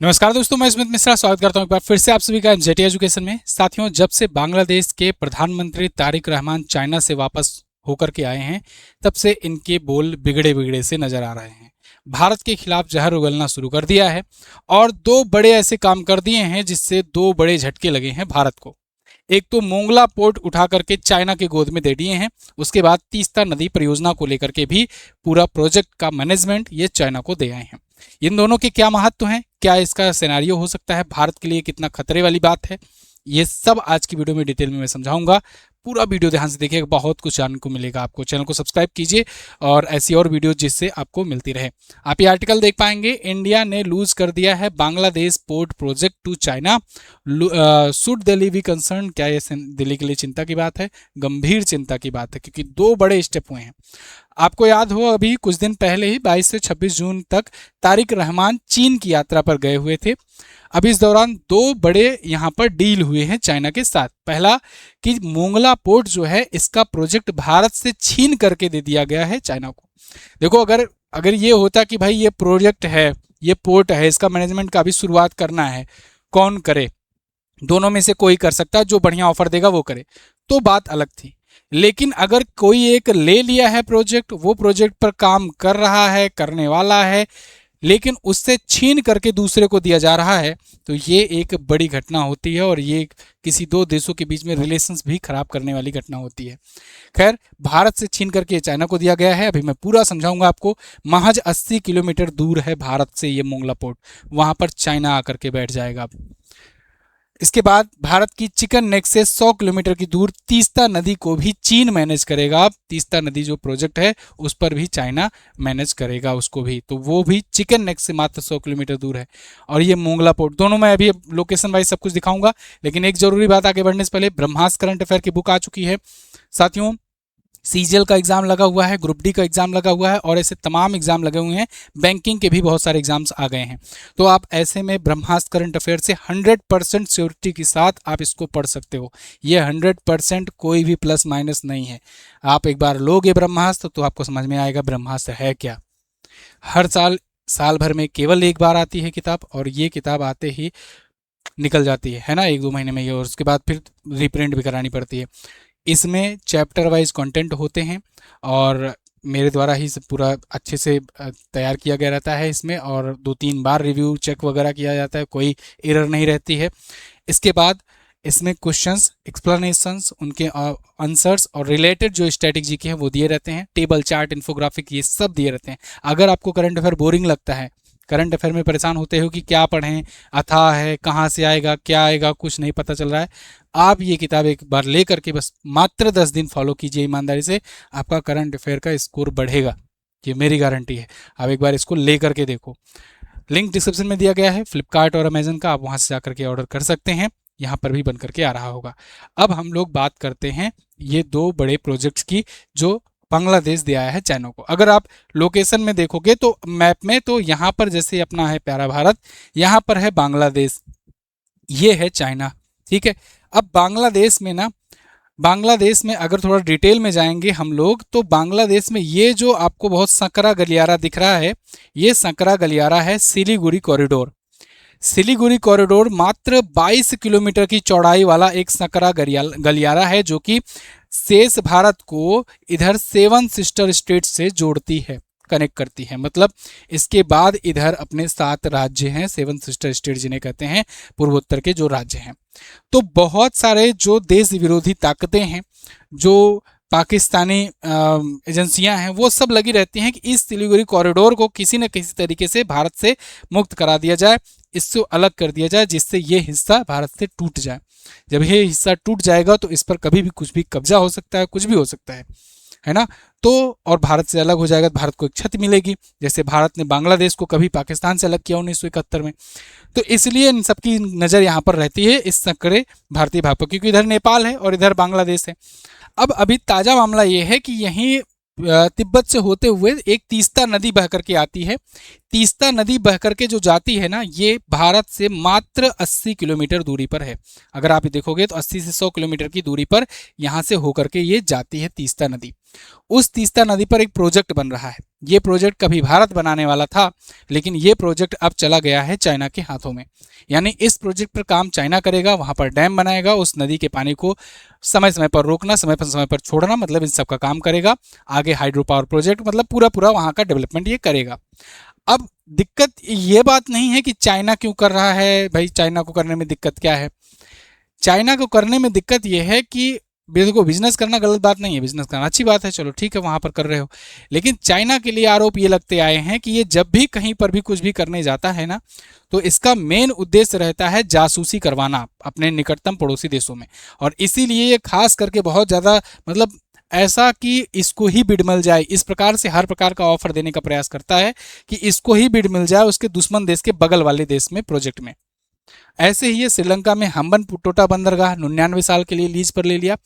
नमस्कार दोस्तों, मैं स्मित मिश्रा स्वागत करता हूं एक बार फिर से आप सभी का एनजेटी एजुकेशन में। साथियों, जब से बांग्लादेश के प्रधानमंत्री तारिक रहमान चाइना से वापस होकर के आए हैं, तब से इनके बोल बिगड़े बिगड़े से नजर आ रहे हैं। भारत के खिलाफ जहर उगलना शुरू कर दिया है और दो बड़े ऐसे काम कर दिए हैं जिससे दो बड़े झटके लगे हैं भारत को। एक तो मोंगला पोर्ट उठा करके चाइना के गोद में दे दिए हैं, उसके बाद तीस्ता नदी परियोजना को लेकर के भी पूरा प्रोजेक्ट का मैनेजमेंट ये चाइना को दे आए हैं। इन दोनों के क्या महत्व हैं, क्या इसका सिनेरियो हो सकता है, भारत के लिए कितना खतरे वाली बात है, ये सब आज की वीडियो में डिटेल में मैं समझाऊंगा। पूरा वीडियो ध्यान से देखिएगा, बहुत कुछ जानने को मिलेगा आपको। चैनल को सब्सक्राइब कीजिए और ऐसी और वीडियो जिससे आपको मिलती रहे। आप ये आर्टिकल देख पाएंगे, इंडिया ने लूज कर दिया है Bangladesh port project to China, should Delhi be concern. क्या ये दिल्ली के लिए चिंता की बात है? गंभीर चिंता की बात है, क्योंकि दो बड़े स्टेप हुए हैं। आपको याद हो, अभी कुछ दिन पहले ही 22 से 26 जून तक तारिक रहमान चीन की यात्रा पर गए हुए थे। अब इस दौरान दो बड़े यहाँ पर डील हुए हैं चाइना के साथ। पहला कि मोंगला पोर्ट जो है, इसका प्रोजेक्ट भारत से छीन करके दे दिया गया है चाइना को। देखो, अगर ये होता कि भाई ये प्रोजेक्ट है, ये पोर्ट है, इसका मैनेजमेंट का भी शुरुआत करना है, कौन करे? दोनों में से कोई कर सकता है, जो बढ़िया ऑफर देगा वो करे, तो बात अलग थी। लेकिन अगर कोई एक ले लिया है प्रोजेक्ट, वो प्रोजेक्ट पर काम कर रहा है, करने वाला है, लेकिन उससे छीन करके दूसरे को दिया जा रहा है, तो ये एक बड़ी घटना होती है और ये किसी दो देशों के बीच में रिलेशंस भी खराब करने वाली घटना होती है। खैर, भारत से छीन करके चाइना को दिया गया है। अभी मैं पूरा समझाऊंगा आपको। महज 80 किलोमीटर दूर है भारत से ये मोंगला पोर्ट, वहां पर चाइना आकर के बैठ जाएगा। इसके बाद भारत की चिकन नेक से 100 किलोमीटर की दूर तीस्ता नदी को भी चीन मैनेज करेगा। तीस्ता नदी जो प्रोजेक्ट है, उस पर भी चाइना मैनेज करेगा उसको भी, तो वो भी चिकन नेक से मात्र 100 किलोमीटर दूर है। और ये मोंगला पोर्ट, दोनों मैं अभी लोकेशन वाइज सब कुछ दिखाऊंगा। लेकिन एक जरूरी बात आगे बढ़ने से पहले, ब्रह्मास्त्र करंट अफेयर की बुक आ चुकी है साथियों। सीजीएल का एग्जाम लगा हुआ है, ग्रुप डी का एग्जाम लगा हुआ है और ऐसे तमाम एग्जाम लगे हुए हैं। बैंकिंग के भी बहुत सारे एग्जाम्स आ गए हैं। तो आप ऐसे में ब्रह्मास्त्र करंट अफेयर से 100% श्योरिटी के साथ आप इसको पढ़ सकते हो। ये 100% कोई भी प्लस माइनस नहीं है। आप एक बार लोगे ब्रह्मास्त्र तो आपको समझ में आएगा ब्रह्मास्त्र है क्या। हर साल भर में केवल एक बार आती है किताब, और ये किताब आते ही निकल जाती है ना, 1-2 महीने में ये, और उसके बाद फिर रिप्रिंट भी करानी पड़ती है। इसमें चैप्टर वाइज कंटेंट होते हैं और मेरे द्वारा ही सब पूरा अच्छे से तैयार किया गया रहता है इसमें, और 2-3 बार रिव्यू चेक वगैरह किया जाता है, कोई एरर नहीं रहती है। इसके बाद इसमें क्वेश्चंस, एक्सप्लेनेशंस, उनके आंसर्स और रिलेटेड जो स्ट्रेटेजी के हैं वो दिए रहते हैं। टेबल, चार्ट, इन्फोग्राफिक, ये सब दिए रहते हैं। अगर आपको करंट अफेयर बोरिंग लगता है, करंट अफेयर में परेशान होते हो कि क्या पढ़ें, अथाह है, कहाँ से आएगा, क्या आएगा, कुछ नहीं पता चल रहा है, आप ये किताब एक बार ले करके बस मात्र 10 दिन फॉलो कीजिए ईमानदारी से, आपका करंट अफेयर का स्कोर बढ़ेगा, ये मेरी गारंटी है। आप एक बार इसको ले करके देखो। लिंक डिस्क्रिप्शन में दिया गया है फ्लिपकार्ट और अमेजन का, आप वहाँ से जाकर के ऑर्डर कर सकते हैं। यहाँ पर भी बन करके आ रहा होगा। अब हम लोग बात करते हैं ये दो बड़े प्रोजेक्ट्स की जो बांग्लादेश दे आया है चाइना को। अगर आप लोकेशन में देखोगे तो मैप में, तो यहाँ पर जैसे अपना है प्यारा भारत, यहाँ पर है बांग्लादेश, ये है चाइना, ठीक है। अब बांग्लादेश में अगर थोड़ा डिटेल में जाएंगे हम लोग, तो बांग्लादेश में ये जो आपको बहुत संकरा गलियारा दिख रहा है, ये संकरा गलियारा है सिलीगुड़ी कॉरिडोर। सिलीगुड़ी कॉरिडोर मात्र 22 किलोमीटर की चौड़ाई वाला एक संकरा गलियारा है, जो कि शेष भारत को इधर 7 सिस्टर स्टेट से जोड़ती है, कनेक्ट करती है। मतलब इसके बाद इधर अपने 7 राज्य हैं, 7 सिस्टर स्टेट जिन्हें कहते हैं, पूर्वोत्तर के जो राज्य हैं। तो बहुत सारे जो देश विरोधी ताकतें हैं, जो पाकिस्तानी एजेंसियां हैं, वो सब लगी रहती हैं कि इस सिलीगुड़ी कॉरिडोर को किसी न किसी तरीके से भारत से मुक्त करा दिया जाए, इससे अलग कर दिया जाए, जिससे ये हिस्सा भारत से टूट जाए। जब ये हिस्सा टूट जाएगा तो इस पर कभी भी कुछ भी कब्जा हो सकता है, कुछ भी हो सकता है ना। तो और भारत से अलग हो जाएगा तो भारत को एक क्षति मिलेगी, जैसे भारत ने बांग्लादेश को कभी पाकिस्तान से अलग किया 1971 में। तो इसलिए इन सबकी नज़र यहाँ पर रहती है इस संकरे भारतीय भाग पर, क्योंकि इधर नेपाल है और इधर बांग्लादेश है। अब अभी ताज़ा मामला ये है कि यहीं तिब्बत से होते हुए एक तीस्ता नदी बह करके आती है। तीस्ता नदी बह करके जो जाती है ना, ये भारत से मात्र 80 किलोमीटर दूरी पर है। अगर आप देखोगे तो 80 से 100 किलोमीटर की दूरी पर यहाँ से होकर के ये जाती है तीस्ता नदी। उस तीस्ता नदी पर एक प्रोजेक्ट बन रहा है। ये प्रोजेक्ट कभी भारत बनाने वाला था, लेकिन ये प्रोजेक्ट अब चला गया है चाइना के हाथों में। यानी इस प्रोजेक्ट पर काम चाइना करेगा, वहां पर डैम बनाएगा, उस नदी के पानी को समय समय पर रोकना, समय पर छोड़ना, मतलब इन सब का काम करेगा। आगे हाइड्रो पावर प्रोजेक्ट, मतलब पूरा पूरा वहां का डेवलपमेंट ये करेगा। अब दिक्कत ये बात नहीं है कि चाइना क्यों कर रहा है, भाई चाइना को करने में दिक्कत क्या है। चाइना को करने में दिक्कत यह है कि देखो, बिजनेस करना गलत बात नहीं है, बिजनेस करना अच्छी बात है, चलो ठीक है वहां पर कर रहे हो। लेकिन चाइना के लिए आरोप ये लगते आए हैं कि ये जब भी कहीं पर भी कुछ भी करने जाता है ना, तो इसका मेन उद्देश्य रहता है जासूसी करवाना अपने निकटतम पड़ोसी देशों में। और इसीलिए ये खास करके बहुत ज़्यादा, मतलब ऐसा कि इसको ही बिड मिल जाए, इस प्रकार से हर प्रकार का ऑफर देने का प्रयास करता है कि इसको ही बिड मिल जाए उसके दुश्मन देश के बगल वाले देश में प्रोजेक्ट में। ऐसे ही ये श्रीलंका में हम्बन टोटा बंदरगाह 99 साल के लिए लीज पर ले लिया।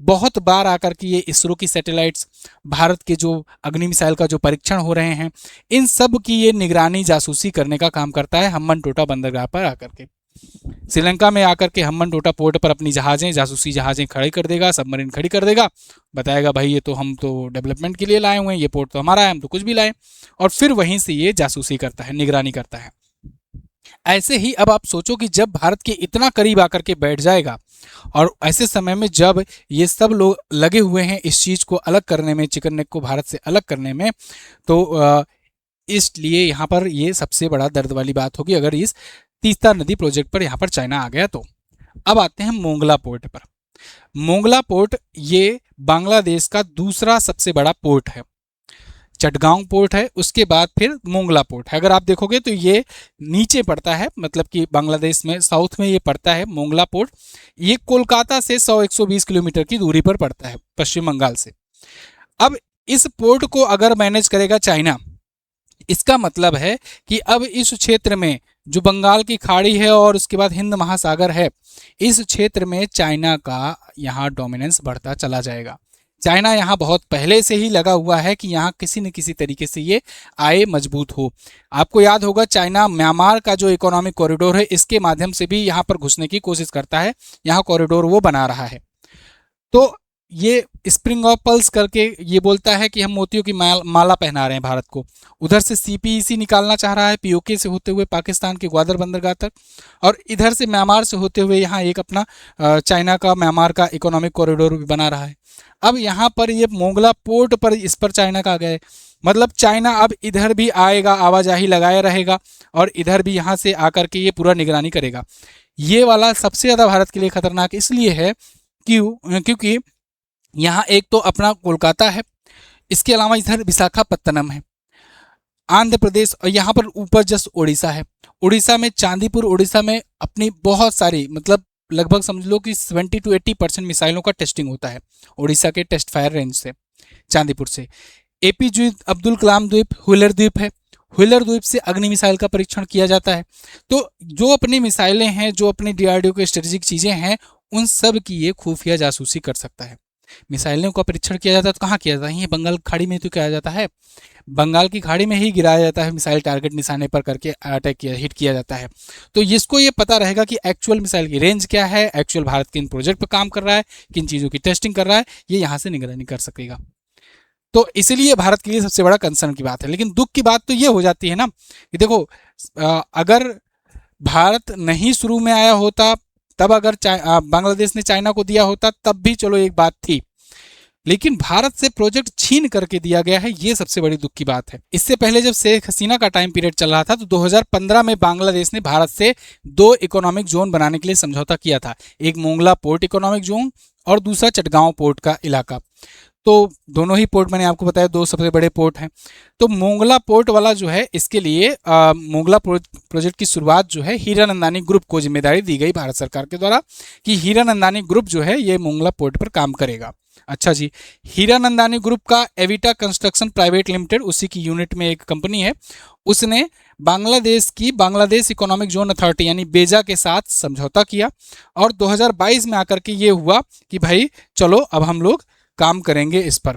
बहुत बार आकर के ये इसरो की सैटेलाइट्स, भारत के जो अग्नि मिसाइल का जो परीक्षण हो रहे हैं, इन सब की ये निगरानी जासूसी करने का काम करता है हम्बन टोटा बंदरगाह पर आकर के। श्रीलंका में आकर के हम्बन टोटा पोर्ट पर अपनी जहाजें, जासूसी जहाजें खड़ी कर देगा, सबमरीन खड़ी कर देगा, बताएगा भाई ये तो हम तो डेवलपमेंट के लिए लाए हुए हैं, ये पोर्ट तो हमारा है, हम तो कुछ भी लाए। और फिर वहीं से ये जासूसी करता है, निगरानी करता है। ऐसे ही अब आप सोचो कि जब भारत के इतना करीब आकर के बैठ जाएगा, और ऐसे समय में जब ये सब लोग लगे हुए हैं इस चीज़ को अलग करने में, चिकन नेक को भारत से अलग करने में, तो इसलिए यहाँ पर ये सबसे बड़ा दर्द वाली बात होगी अगर इस तीस्ता नदी प्रोजेक्ट पर यहाँ पर चाइना आ गया तो। अब आते हैं मोंगला पोर्ट पर। मोंगला पोर्ट ये बांग्लादेश का दूसरा सबसे बड़ा पोर्ट है। चटगांव पोर्ट है, उसके बाद फिर मोंगला पोर्ट है। अगर आप देखोगे तो ये नीचे पड़ता है, मतलब कि बांग्लादेश में साउथ में ये पड़ता है मोंगला पोर्ट। ये कोलकाता से 100-120 किलोमीटर की दूरी पर पड़ता है, पश्चिम बंगाल से। अब इस पोर्ट को अगर मैनेज करेगा चाइना, इसका मतलब है कि अब इस क्षेत्र में जो बंगाल की खाड़ी है और उसके बाद हिंद महासागर है, इस क्षेत्र में चाइना का यहाँ डोमिनेंस बढ़ता चला जाएगा। चाइना यहाँ बहुत पहले से ही लगा हुआ है कि यहाँ किसी न किसी तरीके से ये आए, मजबूत हो। आपको याद होगा चाइना म्यांमार का जो इकोनॉमिक कॉरिडोर है, इसके माध्यम से भी यहाँ पर घुसने की कोशिश करता है, यहाँ कॉरिडोर वो बना रहा है। तो ये स्प्रिंग ऑफ पल्स करके ये बोलता है कि हम मोतियों की माला पहना रहे हैं भारत को। उधर से सीपीईसी निकालना चाह रहा है, पीओके से होते हुए पाकिस्तान के ग्वादर बंदरगाह तक, और इधर से म्यांमार से होते हुए यहाँ एक अपना चाइना का म्यांमार का इकोनॉमिक कॉरिडोर भी बना रहा है। अब यहाँ पर ये मोंगला पोर्ट पर इस पर चाइना का गए, मतलब चाइना अब इधर भी आएगा, आवाजाही लगाए रहेगा, और इधर भी यहाँ से आकर के ये पूरा निगरानी करेगा। ये वाला सबसे ज़्यादा भारत के लिए खतरनाक इसलिए है क्योंकि यहाँ एक तो अपना कोलकाता है, इसके अलावा इधर विशाखापत्तनम है, आंध्र प्रदेश, और यहाँ पर ऊपर जस्ट उड़ीसा है। उड़ीसा में चांदीपुर, उड़ीसा में अपनी बहुत सारी, मतलब लगभग समझ लो कि 70 to 80% मिसाइलों का टेस्टिंग होता है उड़ीसा के टेस्ट फायर रेंज से, चांदीपुर से। एपीजे अब्दुल कलाम द्वीप, व्हीलर द्वीप है, व्हीलर द्वीप से अग्नि मिसाइल का परीक्षण किया जाता है। तो जो अपनी मिसाइलें हैं, जो अपनी डीआरडीओ के स्ट्रेटेजिक चीज़ें हैं, उन सब की ये खुफिया जासूसी कर सकता है। मिसाइलों का परीक्षण किया जाता है तो कहाँ किया जाता है? ये बंगाल खाड़ी में तो किया जाता है, बंगाल की खाड़ी में ही गिराया जाता है मिसाइल, टारगेट निशाने पर करके अटैक किया, हिट किया जाता है। तो इसको ये पता रहेगा कि एक्चुअल मिसाइल की रेंज क्या है, एक्चुअल भारत किन प्रोजेक्ट पर काम कर रहा है, किन चीज़ों की टेस्टिंग कर रहा है, ये यहाँ से निगरानी कर सकेगा। तो इसलिए भारत के लिए सबसे बड़ा कंसर्न की बात है। लेकिन दुख की बात तो ये हो जाती है ना कि देखो, अगर भारत नहीं शुरू में आया होता, तब अगर बांग्लादेश ने चाइना को दिया होता, तब भी चलो एक बात थी, लेकिन भारत से प्रोजेक्ट छीन करके दिया गया है, ये सबसे बड़ी दुख की बात है। इससे पहले जब शेख हसीना का टाइम पीरियड चल रहा था, तो 2015 में बांग्लादेश ने भारत से 2 इकोनॉमिक जोन बनाने के लिए समझौता किया था, एक मोंगला पोर्ट इकोनॉमिक जोन और दूसरा चटगांव पोर्ट का इलाका। तो दोनों ही पोर्ट मैंने आपको बताया 2 सबसे बड़े पोर्ट हैं। तो मोंगला पोर्ट वाला जो है, इसके लिए मोंगला प्रोजेक्ट की शुरुआत जो है हीरानंदानी ग्रुप को जिम्मेदारी दी गई भारत सरकार के द्वारा कि हीरानंदानी ग्रुप जो है ये मोंगला पोर्ट पर काम करेगा। अच्छा जी, हीरानंदानी ग्रुप का एविटा कंस्ट्रक्शन प्राइवेट लिमिटेड, उसी की यूनिट में एक कंपनी है, उसने बांग्लादेश की बांग्लादेश इकोनॉमिक जोन अथॉरिटी यानी बेजा के साथ समझौता किया, और 2022 में आकर के ये हुआ कि भाई चलो अब हम लोग काम करेंगे इस पर।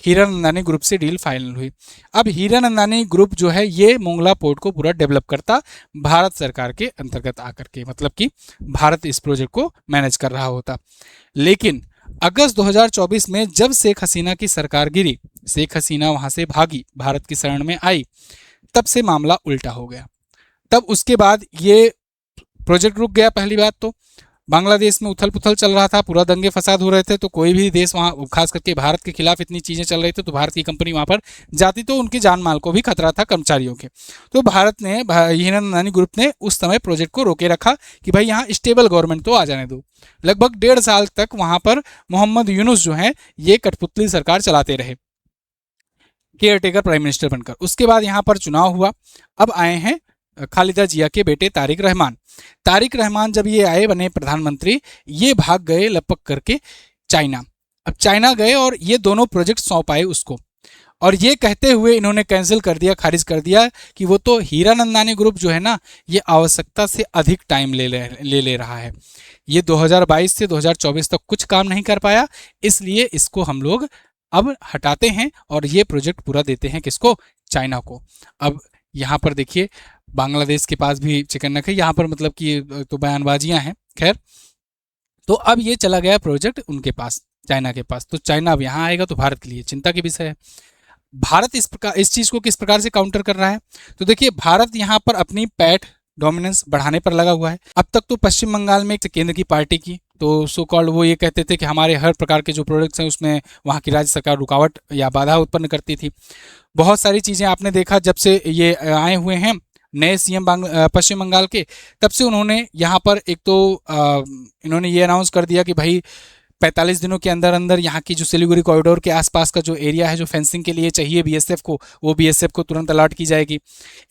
हीरानंदानी ग्रुप से डील फाइनल हुई। अब हीरानंदानी ग्रुप जो है ये मोंगला पोर्ट को पूरा डेवलप करता भारत सरकार के अंतर्गत आकर के, मतलब कि भारत इस प्रोजेक्ट को मैनेज कर रहा होता। लेकिन अगस्त 2024 में जब शेख हसीना की सरकार गिरी, शेख हसीना वहां से भागी, भारत की शरण में आई, तब से मामला उल्टा हो गया। तब उसके बाद ये प्रोजेक्ट रुक गया। पहली बात तो बांग्लादेश में उथल पुथल चल रहा था, पूरा दंगे फसाद हो रहे थे, तो कोई भी देश वहाँ, खास करके भारत के खिलाफ इतनी चीज़ें चल रही थी, तो भारत की कंपनी वहाँ पर जाती तो उनकी जान माल को भी खतरा था, कर्मचारियों के। तो भारत ने, हीरानंदानी ग्रुप ने उस समय प्रोजेक्ट को रोके रखा कि भाई यहाँ स्टेबल गवर्नमेंट तो आ जाने दो। लगभग 1.5 साल तक वहाँ पर मोहम्मद यूनुस जो है ये कठपुतली सरकार चलाते रहे, केयर टेकर प्राइम मिनिस्टर बनकर। उसके बाद यहाँ पर चुनाव हुआ। अब आए हैं खालिदा जिया के बेटे तारिक रहमान। तारिक रहमान जब ये आए, बने प्रधानमंत्री, ये भाग गए लपक करके चाइना। अब चाइना गए और ये दोनों प्रोजेक्ट सौंप आए उसको, और ये कहते हुए इन्होंने कैंसिल कर दिया, खारिज कर दिया कि वो तो हीरानंदानी ग्रुप जो है ना, ये आवश्यकता से अधिक टाइम ले रहा है। ये 2022 से 2024 तक कुछ काम नहीं कर पाया, इसलिए इसको हम लोग अब हटाते हैं और ये प्रोजेक्ट पूरा देते हैं किसको? चाइना को। अब यहाँ पर देखिए बांग्लादेश के पास भी चिकन नख है, यहाँ पर मतलब कि तो बयानबाजियां हैं। खैर, तो अब ये चला गया प्रोजेक्ट उनके पास, चाइना के पास। तो चाइना अब यहाँ आएगा तो भारत के लिए चिंता की विषय है। भारत इस चीज़ को किस प्रकार से काउंटर कर रहा है? तो देखिए, भारत यहाँ पर अपनी पैठ डोमिनेंस बढ़ाने पर लगा हुआ है। अब तक तो पश्चिम बंगाल में केंद्र की पार्टी की, तो सो कॉल्ड वो ये कहते थे कि हमारे हर प्रकार के जो प्रोडक्ट्स हैं उसमें वहाँ की राज्य सरकार रुकावट या बाधा उत्पन्न करती थी। बहुत सारी चीज़ें आपने देखा जब से ये आए हुए हैं नए सीएम पश्चिम बंगाल के, तब से उन्होंने यहाँ पर एक तो इन्होंने ये अनाउंस कर दिया कि भाई 45 दिनों के अंदर अंदर यहाँ की जो सिलीगुड़ी कॉरिडोर के आसपास का जो एरिया है, जो फेंसिंग के लिए चाहिए बीएसएफ को, वो बीएसएफ को तुरंत अलर्ट की जाएगी।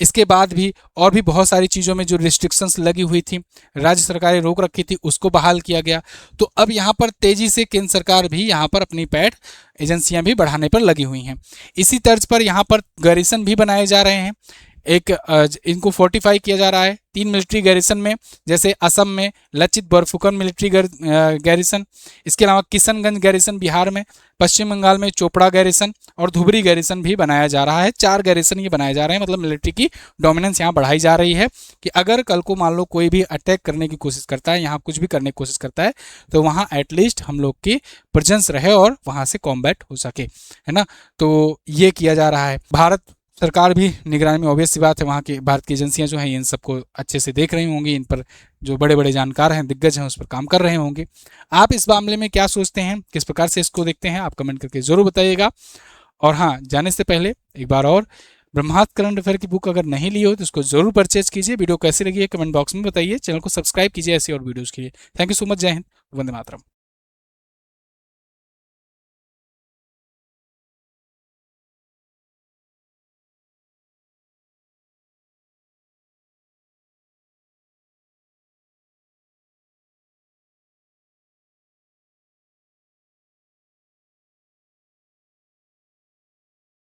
इसके बाद भी और भी बहुत सारी चीज़ों में जो रिस्ट्रिक्शंस लगी हुई थी, राज्य सरकारें रोक रखी थी, उसको बहाल किया गया। तो अब यहाँ पर तेज़ी से केंद्र सरकार भी यहाँ पर अपनी पैठ एजेंसियाँ भी बढ़ाने पर लगी हुई हैं। इसी तर्ज पर यहाँ पर गैरिसन भी बनाए जा रहे हैं। एक इनको फोर्टिफाई किया जा रहा है 3 मिलिट्री गैरिसन में, जैसे असम में लचित बरफुकन मिलिट्री गैरिसन, इसके अलावा किशनगंज गैरिसन बिहार में, पश्चिम बंगाल में चोपड़ा गैरिसन और धुबरी गैरिसन भी बनाया जा रहा है। 4 गैरिसन ये बनाए जा रहे हैं। मतलब मिलिट्री की डोमिनेंस यहाँ बढ़ाई जा रही है कि अगर कल को मान लो कोई भी अटैक करने की कोशिश करता है, यहाँ कुछ भी करने की कोशिश करता है, तो वहाँ एटलीस्ट हम लोग की प्रेजेंस रहे और वहाँ से कॉम्बैट हो सके, है ना। तो ये किया जा रहा है। भारत सरकार भी निगरानी में, ऑब्वियस सी बात है, वहाँ की भारत की एजेंसियां जो हैं इन सबको अच्छे से देख रही होंगी, इन पर जो बड़े बड़े जानकार हैं, दिग्गज हैं, उस पर काम कर रहे होंगे। आप इस मामले में क्या सोचते हैं, किस प्रकार से इसको देखते हैं, आप कमेंट करके ज़रूर बताइएगा। और हाँ, जाने से पहले एक बार और, ब्रह्मास्त्र करंट अफेयर की बुक अगर नहीं ली हो तो इसको जरूर परचेज कीजिए। वीडियो कैसी लगी है कमेंट बॉक्स में बताइए। चैनल को सब्सक्राइब कीजिए ऐसी और वीडियोज़ के लिए। Thank you so much. जय हिंद, वंदे मातरम।